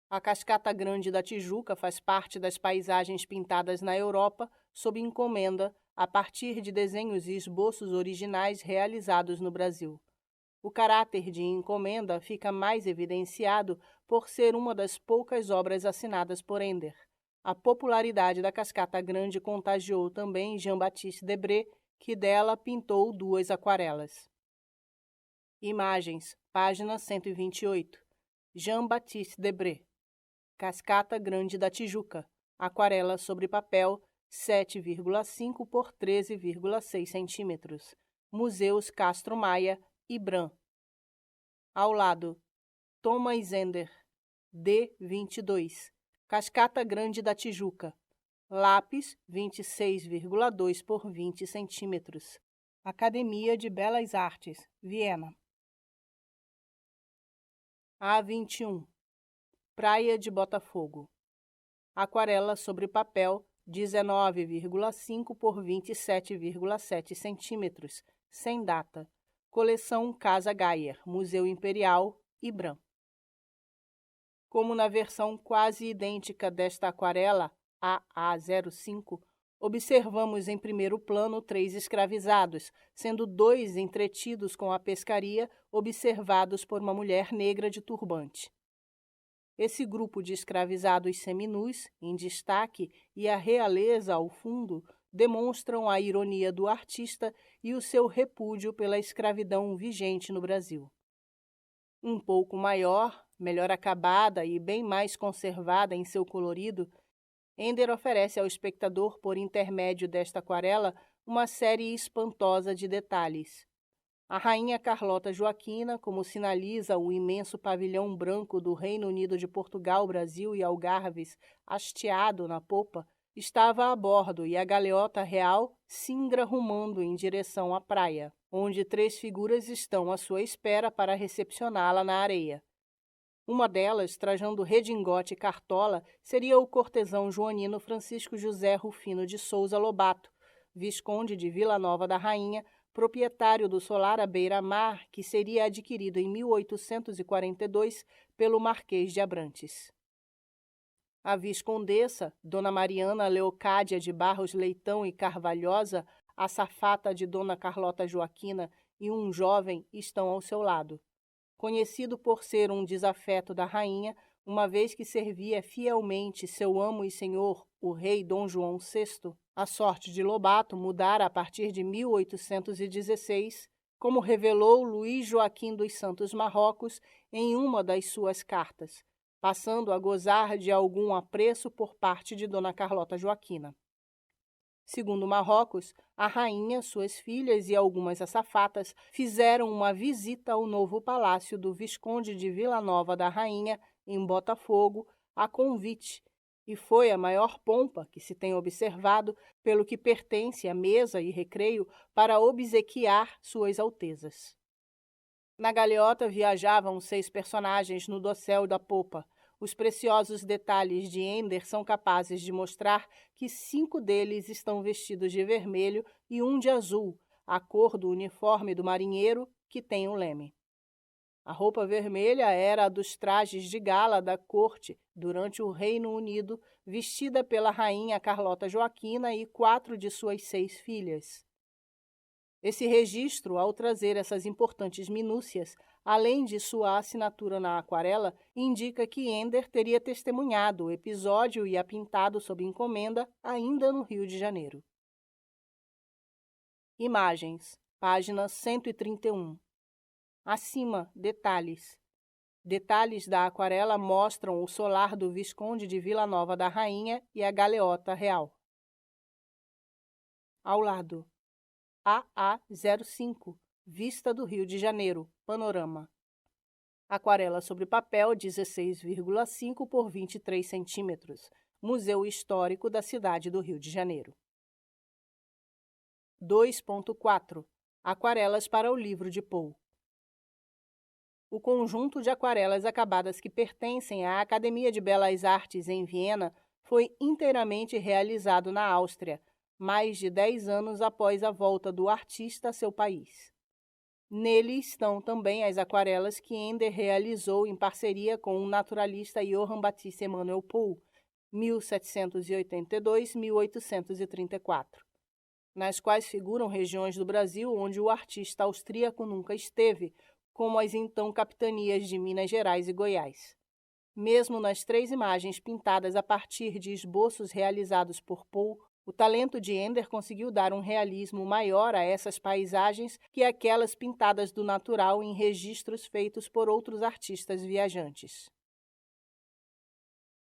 A Cascata Grande da Tijuca faz parte das paisagens pintadas na Europa sob encomenda a partir de desenhos e esboços originais realizados no Brasil. O caráter de encomenda fica mais evidenciado por ser uma das poucas obras assinadas por Ender. A popularidade da Cascata Grande contagiou também Jean-Baptiste Debré, que dela pintou 2 aquarelas. Imagens, página 128. Jean-Baptiste Debré. Cascata Grande da Tijuca. Aquarela sobre papel, 7,5 por 13,6 centímetros. Museus Castro Maia, Ibram. Ao lado, Thomas Ender, D22. Cascata Grande da Tijuca. Lápis, 26,2 por 20 centímetros. Academia de Belas Artes, Viena. A21. Praia de Botafogo. Aquarela sobre papel, 19,5 por 27,7 centímetros, sem data. Coleção Casa Gayer, Museu Imperial, Ibram. Como na versão quase idêntica desta aquarela, AA05, observamos em primeiro plano 3 escravizados, sendo 2 entretidos com a pescaria, observados por uma mulher negra de turbante. Esse grupo de escravizados seminus, em destaque, e a realeza ao fundo, demonstram a ironia do artista e o seu repúdio pela escravidão vigente no Brasil. Um pouco maior, melhor acabada e bem mais conservada em seu colorido, Ender oferece ao espectador, por intermédio desta aquarela, uma série espantosa de detalhes. A rainha Carlota Joaquina, como sinaliza o imenso pavilhão branco do Reino Unido de Portugal, Brasil e Algarves, hasteado na popa, estava a bordo e a galeota real singra rumando em direção à praia, onde 3 figuras estão à sua espera para recepcioná-la na areia. Uma delas, trajando redingote e cartola, seria o cortesão joanino Francisco José Rufino de Souza Lobato, visconde de Vila Nova da Rainha, proprietário do solar à beira-mar, que seria adquirido em 1842 pelo Marquês de Abrantes. A viscondessa, Dona Mariana Leocádia de Barros Leitão e Carvalhosa, a safata de Dona Carlota Joaquina e um jovem estão ao seu lado. Conhecido por ser um desafeto da rainha, uma vez que servia fielmente seu amo e senhor, o rei Dom João VI, a sorte de Lobato mudara a partir de 1816, como revelou Luís Joaquim dos Santos Marrocos em uma das suas cartas, passando a gozar de algum apreço por parte de Dona Carlota Joaquina. Segundo Marrocos, a rainha, suas filhas e algumas azafatas fizeram uma visita ao novo palácio do Visconde de Vila Nova da Rainha, em Botafogo, a convite, e foi a maior pompa que se tem observado pelo que pertence à mesa e recreio para obsequiar suas altezas. Na galeota viajavam 6 personagens no dossel da popa. Os preciosos detalhes de Ender são capazes de mostrar que 5 deles estão vestidos de vermelho e um de azul, a cor do uniforme do marinheiro, que tem um leme. A roupa vermelha era a dos trajes de gala da corte durante o Reino Unido, vestida pela rainha Carlota Joaquina e 4 de suas 6 filhas. Esse registro, ao trazer essas importantes minúcias, além de sua assinatura na aquarela, indica que Ender teria testemunhado o episódio e a pintado sob encomenda ainda no Rio de Janeiro. Imagens, página 131. Acima, detalhes. Detalhes da aquarela mostram o solar do Visconde de Vila Nova da Rainha e a galeota real. Ao lado, AA05, Vista do Rio de Janeiro, panorama. Aquarela sobre papel 16,5 por 23 centímetros, Museu Histórico da cidade do Rio de Janeiro. 2.4. Aquarelas para o livro de Poe. O conjunto de aquarelas acabadas que pertencem à Academia de Belas Artes em Viena foi inteiramente realizado na Áustria, mais de 10 anos após a volta do artista a seu país. Nele estão também as aquarelas que Ender realizou em parceria com o naturalista Johann Baptist Emanuel Poe, 1782-1834, nas quais figuram regiões do Brasil onde o artista austríaco nunca esteve, como as então capitanias de Minas Gerais e Goiás. Mesmo nas 3 imagens pintadas a partir de esboços realizados por Poe, o talento de Ender conseguiu dar um realismo maior a essas paisagens que aquelas pintadas do natural em registros feitos por outros artistas viajantes.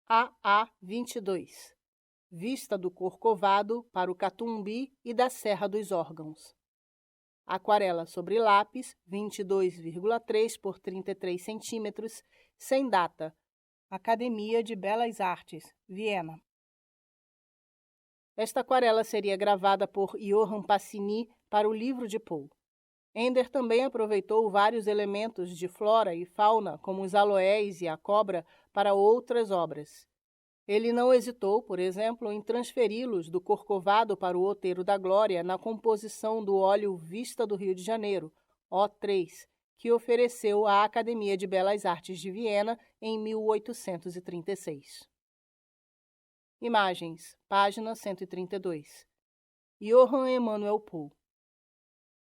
AA22. Vista do Corcovado para o Catumbi e da Serra dos Órgãos. Aquarela sobre lápis, 22,3 por 33 centímetros, sem data. Academia de Belas Artes, Viena. Esta aquarela seria gravada por Johann Pacini para o livro de Poe. Ender também aproveitou vários elementos de flora e fauna, como os aloés e a cobra, para outras obras. Ele não hesitou, por exemplo, em transferi-los do Corcovado para o Outeiro da Glória na composição do óleo Vista do Rio de Janeiro, O3, que ofereceu à Academia de Belas Artes de Viena em 1836. Imagens, página 132. Johann Emanuel Pohl.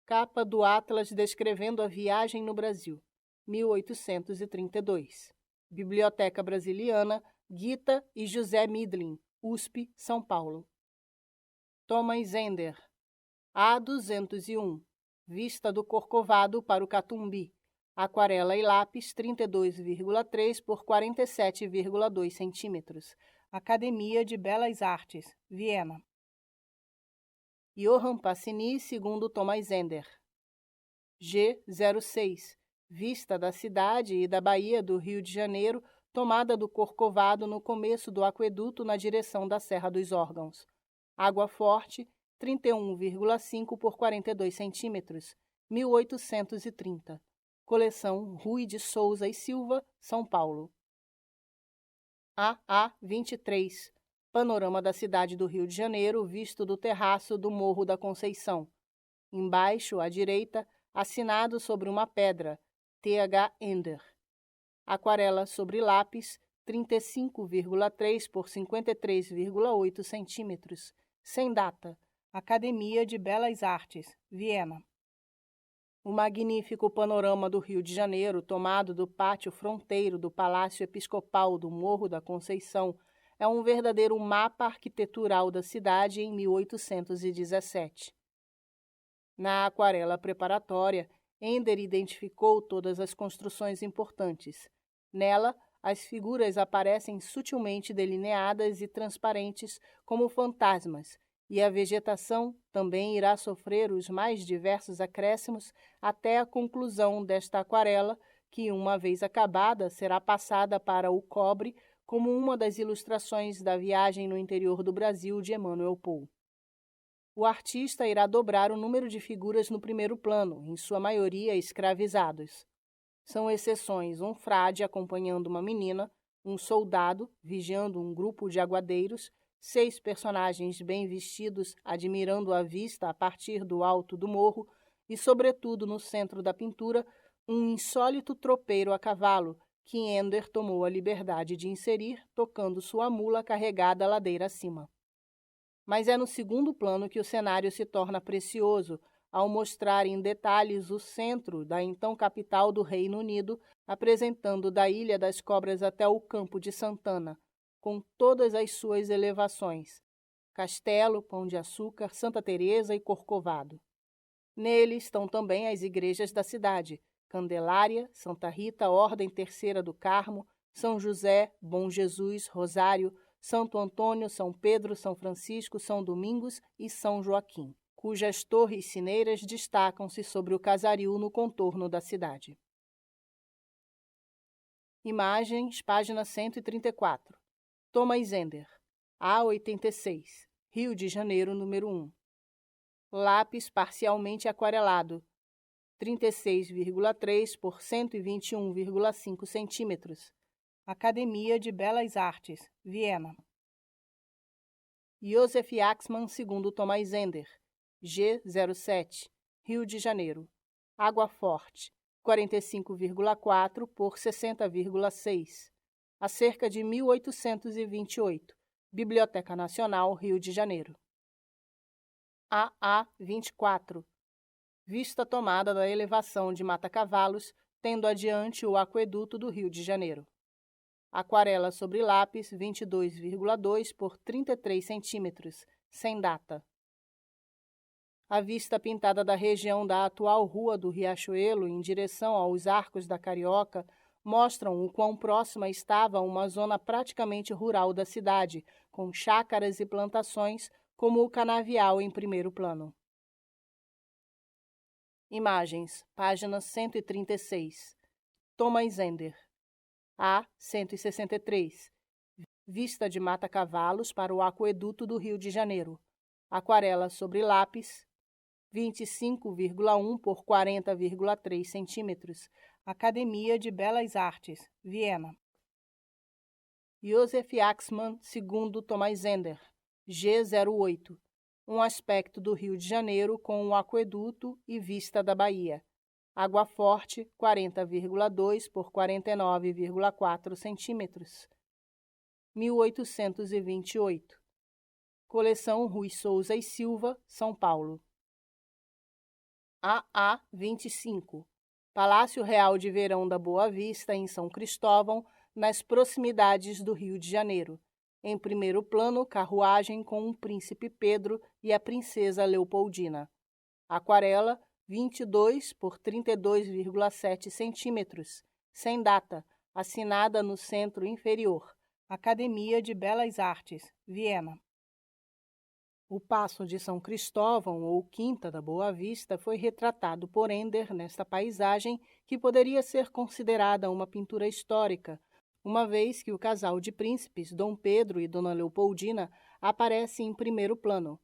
Capa do Atlas descrevendo a viagem no Brasil, 1832. Biblioteca Brasiliana, Gita e José Midlin, USP, São Paulo. Thomas Ender. A201. Vista do Corcovado para o Catumbi. Aquarela e lápis 32,3 por 47,2 centímetros. Academia de Belas Artes, Viena. Johann Pacini, segundo Thomas Ender. G06. Vista da cidade e da Baía do Rio de Janeiro, tomada do Corcovado no começo do aqueduto na direção da Serra dos Órgãos. Água Forte, 31,5 por 42 centímetros, 1830. Coleção Rui de Souza e Silva, São Paulo. AA23. Panorama da cidade do Rio de Janeiro, visto do terraço do Morro da Conceição. Embaixo, à direita, assinado sobre uma pedra, T.H. Ender. Aquarela sobre lápis, 35,3 por 53,8 centímetros. Sem data. Academia de Belas Artes, Viena. O magnífico panorama do Rio de Janeiro, tomado do pátio fronteiro do Palácio Episcopal do Morro da Conceição, é um verdadeiro mapa arquitetural da cidade em 1817. Na aquarela preparatória, Ender identificou todas as construções importantes. Nela, as figuras aparecem sutilmente delineadas e transparentes como fantasmas, e a vegetação também irá sofrer os mais diversos acréscimos até a conclusão desta aquarela, que, uma vez acabada, será passada para o cobre como uma das ilustrações da viagem no interior do Brasil de Emanuel Pohl. O artista irá dobrar o número de figuras no primeiro plano, em sua maioria escravizados. São exceções um frade acompanhando uma menina, um soldado vigiando um grupo de aguadeiros, 6 personagens bem vestidos admirando a vista a partir do alto do morro e, sobretudo, no centro da pintura, um insólito tropeiro a cavalo, que Ender tomou a liberdade de inserir, tocando sua mula carregada ladeira acima. Mas é no segundo plano que o cenário se torna precioso, ao mostrar em detalhes o centro da então capital do Reino Unido, apresentando da Ilha das Cobras até o Campo de Santana, com todas as suas elevações, Castelo, Pão de Açúcar, Santa Teresa e Corcovado. Nele estão também as igrejas da cidade, Candelária, Santa Rita, Ordem Terceira do Carmo, São José, Bom Jesus, Rosário, Santo Antônio, São Pedro, São Francisco, São Domingos e São Joaquim, cujas torres sineiras destacam-se sobre o casaril no contorno da cidade. Imagens, página 134. Thomas Ender. A86. Rio de Janeiro, número 1. Lápis parcialmente aquarelado, 36,3 por 121,5 centímetros. Academia de Belas Artes, Viena. Joseph Axmann, segundo Thomas Ender. G07. Rio de Janeiro. Água Forte, 45,4 por 60,6. A cerca de 1828. Biblioteca Nacional, Rio de Janeiro. AA24. Vista tomada da elevação de Mata Cavalos, tendo adiante o aqueduto do Rio de Janeiro. Aquarela sobre lápis, 22,2 por 33 centímetros, sem data. A vista pintada da região da atual Rua do Riachuelo em direção aos Arcos da Carioca mostram o quão próxima estava uma zona praticamente rural da cidade, com chácaras e plantações, como o canavial em primeiro plano. Imagens, página 136. Thomas Ender. A163. Vista de Mata Cavalos para o aqueduto do Rio de Janeiro. Aquarela sobre lápis, 25,1 por 40,3 centímetros. Academia de Belas Artes, Viena. Joseph Axmann, segundo Thomas Ender. G08. Um aspecto do Rio de Janeiro com o aqueduto e vista da Bahia. Água Forte, 40,2 por 49,4 centímetros. 1828. Coleção Rui Souza e Silva, São Paulo. AA 25. Palácio Real de Verão da Boa Vista, em São Cristóvão, nas proximidades do Rio de Janeiro. Em primeiro plano, carruagem com o príncipe Pedro e a princesa Leopoldina. Aquarela 22 por 32,7 centímetros, sem data, assinada no centro inferior. Academia de Belas Artes, Viena. O Paço de São Cristóvão, ou Quinta da Boa Vista, foi retratado por Ender nesta paisagem que poderia ser considerada uma pintura histórica, uma vez que o casal de príncipes, Dom Pedro e Dona Leopoldina, aparece em primeiro plano.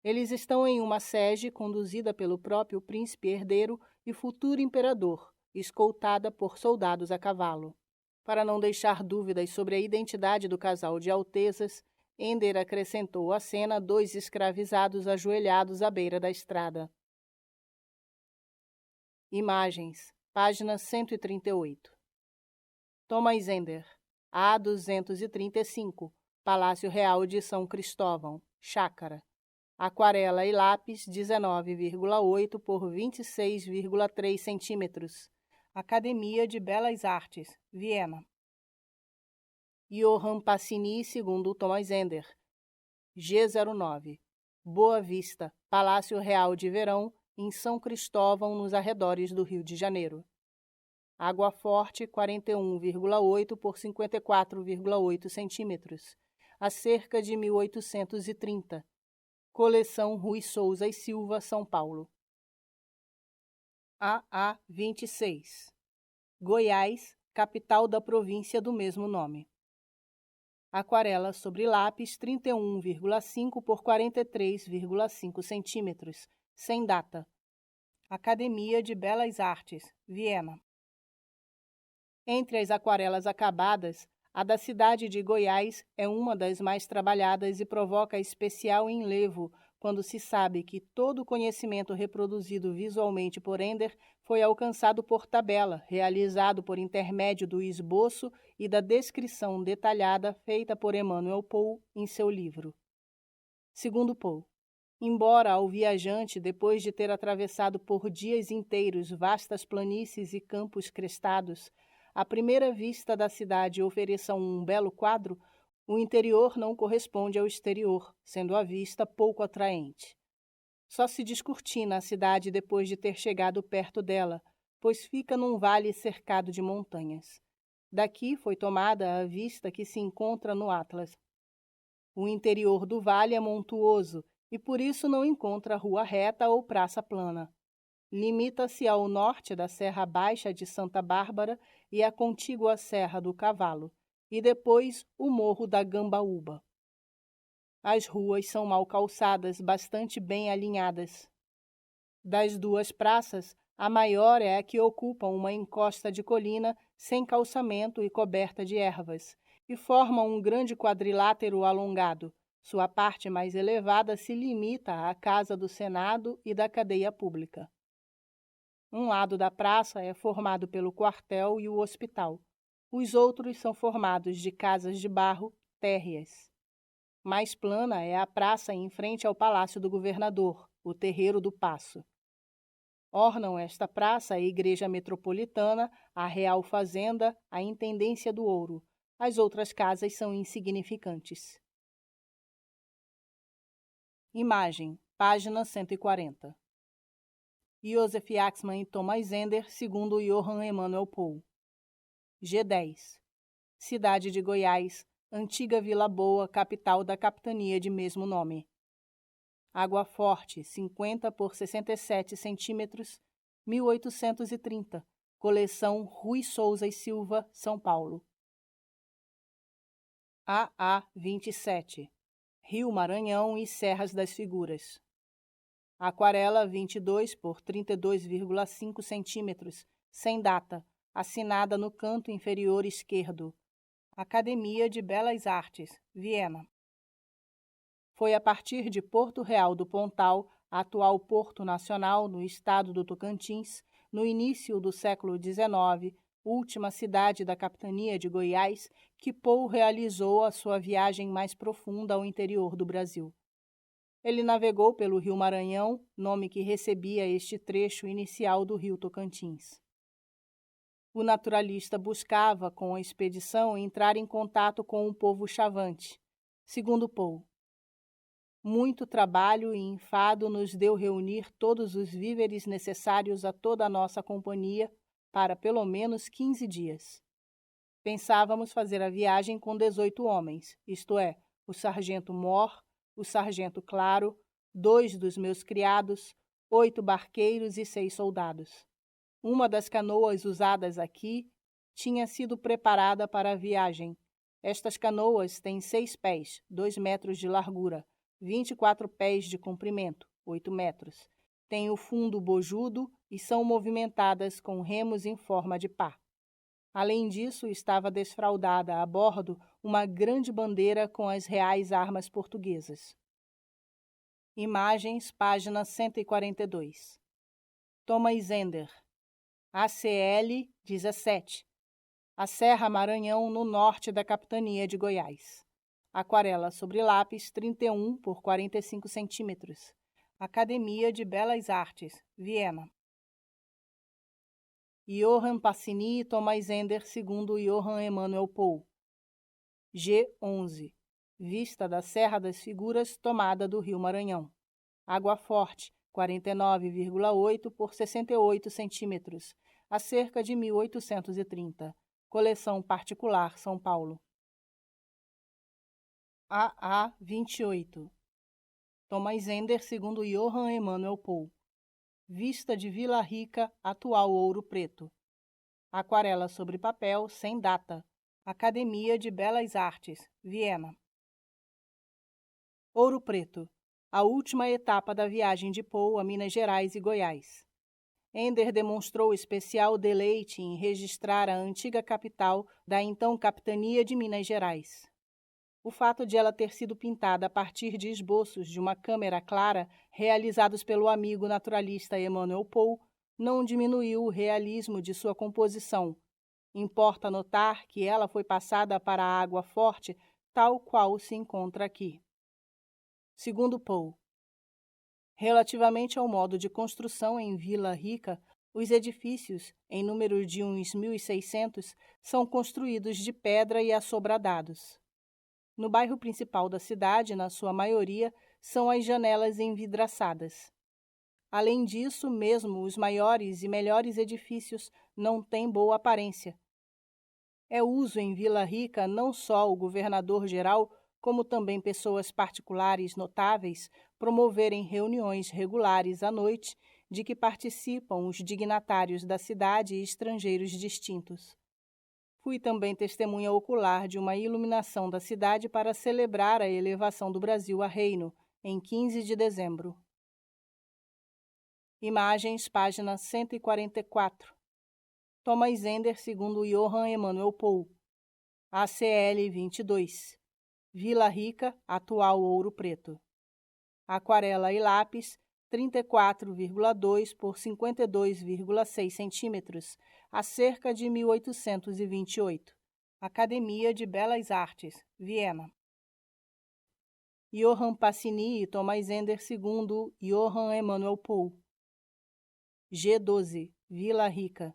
Eles estão em uma sege conduzida pelo próprio príncipe herdeiro e futuro imperador, escoltada por soldados a cavalo. Para não deixar dúvidas sobre a identidade do casal de altezas, Ender acrescentou à cena 2 escravizados ajoelhados à beira da estrada. Imagens, página 138. Thomas Ender, A235, Palácio Real de São Cristóvão, Chácara. Aquarela e lápis 19,8 por 26,3 centímetros. Academia de Belas Artes, Viena. Johann Pacini, segundo Thomas Ender. G09. Boa Vista, Palácio Real de Verão, em São Cristóvão, nos arredores do Rio de Janeiro. Água Forte, 41,8 por 54,8 centímetros. A cerca de 1830. Coleção Rui Souza e Silva, São Paulo. AA 26. Goiás, capital da província do mesmo nome. Aquarela sobre lápis 31,5 por 43,5 centímetros, sem data. Academia de Belas Artes, Viena. Entre as aquarelas acabadas, a da cidade de Goiás é uma das mais trabalhadas e provoca especial enlevo quando se sabe que todo o conhecimento reproduzido visualmente por Ender foi alcançado por tabela, realizado por intermédio do esboço e da descrição detalhada feita por Emmanuel Paul em seu livro. Segundo Paul, embora ao viajante, depois de ter atravessado por dias inteiros vastas planícies e campos crestados, à primeira vista da cidade ofereça um belo quadro, o interior não corresponde ao exterior, sendo a vista pouco atraente. Só se descortina a cidade depois de ter chegado perto dela, pois fica num vale cercado de montanhas. Daqui foi tomada a vista que se encontra no Atlas. O interior do vale é montuoso e por isso não encontra rua reta ou praça plana. Limita-se ao norte da Serra Baixa de Santa Bárbara e a contígua Serra do Cavalo, e depois o Morro da Gambaúba. As ruas são mal calçadas, bastante bem alinhadas. Das duas praças, a maior é a que ocupa uma encosta de colina sem calçamento e coberta de ervas, e forma um grande quadrilátero alongado. Sua parte mais elevada se limita à Casa do Senado e da cadeia pública. Um lado da praça é formado pelo quartel e o hospital. Os outros são formados de casas de barro, térreas. Mais plana é a praça em frente ao Palácio do Governador, o Terreiro do Paço. Ornam esta praça a Igreja Metropolitana, a Real Fazenda, a Intendência do Ouro. As outras casas são insignificantes. Imagem, página 140. Joseph Axmann e Thomas Ender, segundo Johann Emanuel Paul. G10. Cidade de Goiás, antiga Vila Boa, capital da capitania de mesmo nome. Água Forte, 50 por 67 centímetros, 1830. Coleção Rui Souza e Silva, São Paulo. AA 27. Rio Maranhão e Serras das Figuras. Aquarela 22 por 32,5 centímetros, sem data, assinada no canto inferior esquerdo. Academia de Belas Artes, Viena. Foi a partir de Porto Real do Pontal, atual Porto Nacional, no estado do Tocantins, no início do século XIX, última cidade da capitania de Goiás, que Poe realizou a sua viagem mais profunda ao interior do Brasil. Ele navegou pelo Rio Maranhão, nome que recebia este trecho inicial do Rio Tocantins. O naturalista buscava, com a expedição, entrar em contato com o povo chavante. Segundo Poe, muito trabalho e enfado nos deu reunir todos os víveres necessários a toda a nossa companhia para pelo menos 15 dias. Pensávamos fazer a viagem com 18 homens, isto é, o sargento Mor, o sargento Claro, 2 dos meus criados, 8 barqueiros e 6 soldados. Uma das canoas usadas aqui tinha sido preparada para a viagem. Estas canoas têm 6 pés, 2 metros de largura, 24 pés de comprimento, 8 metros. Têm o fundo bojudo e são movimentadas com remos em forma de pá. Além disso, estava desfraldada a bordo uma grande bandeira com as reais armas portuguesas. Imagens, página 142. Thomas Ender, ACL 17. A Serra Maranhão, no norte da capitania de Goiás. Aquarela sobre lápis 31 por 45 centímetros. Academia de Belas Artes, Viena. Johann Pacini e Thomas Ender, segundo Johann Emanuel Poe. G11. Vista da Serra das Figuras, tomada do Rio Maranhão. Água Forte, 49,8 por 68 centímetros, a cerca de 1830. Coleção particular, São Paulo. AA 28. Thomas Ender, segundo Johann Emanuel Poe. Vista de Vila Rica, atual Ouro Preto. Aquarela sobre papel, sem data. Academia de Belas Artes, Viena. Ouro Preto. A última etapa da viagem de Poe a Minas Gerais e Goiás. Ender demonstrou especial deleite em registrar a antiga capital da então Capitania de Minas Gerais. O fato de ela ter sido pintada a partir de esboços de uma câmera clara realizados pelo amigo naturalista Emanuel Poe não diminuiu o realismo de sua composição. Importa notar que ela foi passada para a água forte, tal qual se encontra aqui. Segundo Poe, relativamente ao modo de construção em Vila Rica, os edifícios, em número de uns 1.600, são construídos de pedra e assobradados. No bairro principal da cidade, na sua maioria, são as janelas envidraçadas. Além disso, mesmo os maiores e melhores edifícios não têm boa aparência. É uso em Vila Rica não só o governador-geral, como também pessoas particulares notáveis, promoverem reuniões regulares à noite, de que participam os dignatários da cidade e estrangeiros distintos. Fui também testemunha ocular de uma iluminação da cidade para celebrar a elevação do Brasil a reino, em 15 de dezembro. Imagens, página 144. Thomas Ender, segundo Johann Emanuel Poe. ACL 22. Vila Rica, atual Ouro Preto. Aquarela e lápis, 34,2 por 52,6 centímetros, a cerca de 1828. Academia de Belas Artes, Viena. Johann Pacini e Thomas Ender, segundo Johann Emanuel Poe. G12, Vila Rica.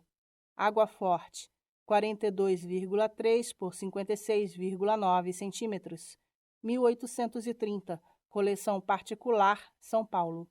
Água Forte, 42,3 por 56,9 centímetros, 1830. Coleção particular, São Paulo.